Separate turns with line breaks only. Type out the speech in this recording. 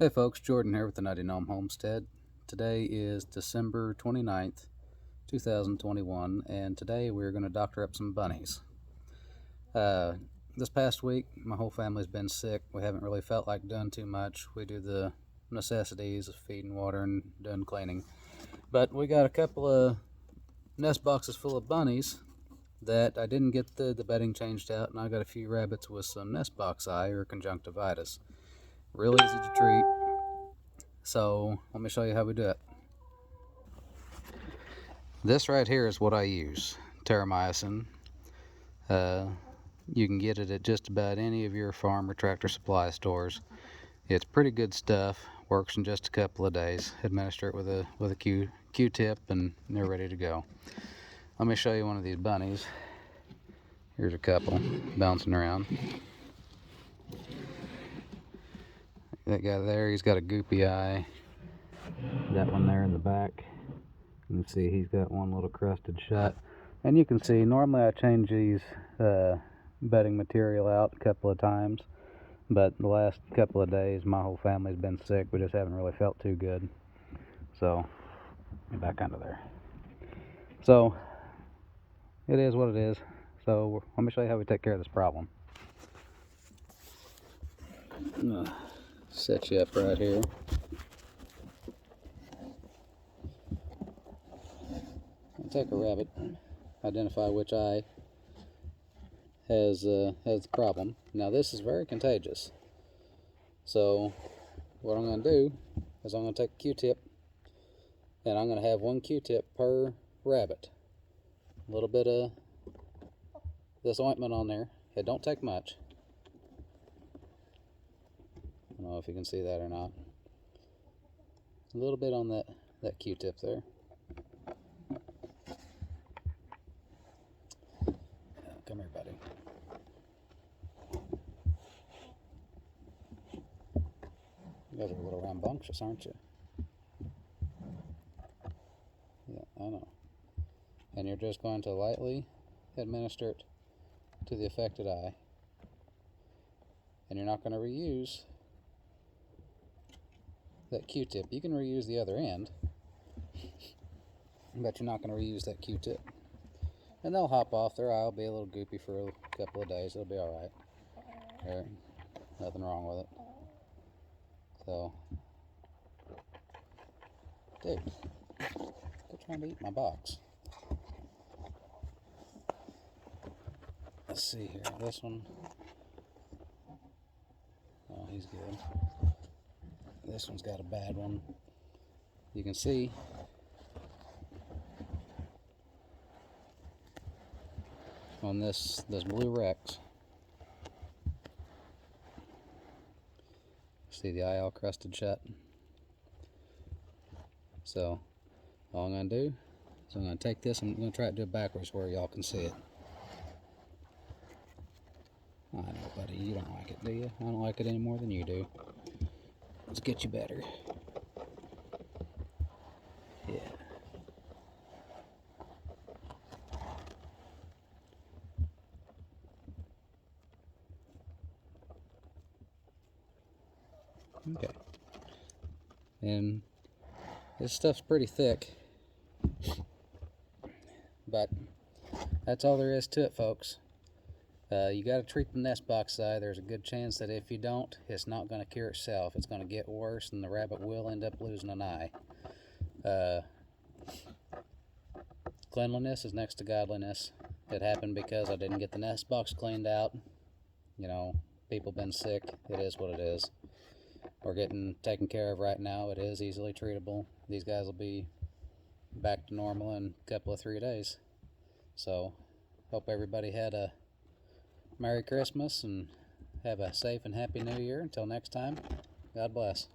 Hey folks, Jordan here with the Nutty Gnome Homestead. Today is December 29th, 2021, and today we're going to doctor up some bunnies. This past week, my whole family's been sick. We haven't really felt like doing too much. We do the necessities of feeding, water, and doing cleaning. But we got a couple of nest boxes full of bunnies that I didn't get the bedding changed out, and I got a few rabbits with some nest box eye or conjunctivitis. Real easy to treat. So let me show you how we do it. This right here is what I use, terramycin. You can get it at just about any of your farm or tractor supply stores. It's pretty good stuff. Works in just a couple of days. Administer it with a Q-tip, and they're ready to go. Let me show you one of these bunnies. Here's a couple bouncing around. That guy there, he's got a goopy eye. That one there in the back. You can see he's got one little crusted shut. And you can see, normally I change these bedding material out a couple of times, but the last couple of days my whole family's been sick. We just haven't really felt too good. So, get back under there. So, it is what it is. So, let me show you how we take care of this problem. I'm gonna set you up right here. Take a rabbit, identify which eye has the problem. Now this is very contagious. So what I'm going to do is I'm going to take a Q-tip, and I'm going to have one Q-tip per rabbit. A little bit of this ointment on there. It don't take much. I don't know if you can see that or not. A little bit on that Q-tip there. Come here, buddy. You guys are a little rambunctious, aren't you? Yeah, I know. And you're just going to lightly administer it to the affected eye. And you're not going to reuse that Q-tip. You can reuse the other end, but you're not going to reuse that Q-tip. And they'll hop off. Their eye will be a little goopy for a couple of days. It'll be alright. There, nothing wrong with it. So, dude, quit trying to eat my box. Let's see here. This one. Oh, he's good. This one's got a bad one. You can see on this blue Rex. See the eye all crusted shut. So all I'm going to do is I'm going to take this, I'm going to try to do it backwards where y'all can see it. I know, buddy, you don't like it, do you? I don't like it any more than you do. Let's get you better. Yeah. Okay. And this stuff's pretty thick, but that's all there is to it, folks. You got to treat the nest box eye. There's a good chance that if you don't, it's not going to cure itself. It's going to get worse, and the rabbit will end up losing an eye. Cleanliness is next to godliness. It happened because I didn't get the nest box cleaned out. You know, people been sick. It is what it is. We're getting taken care of right now. It is easily treatable. These guys will be back to normal in a couple of 3 days. So, hope everybody had a Merry Christmas and have a safe and happy New Year. Until next time, God bless.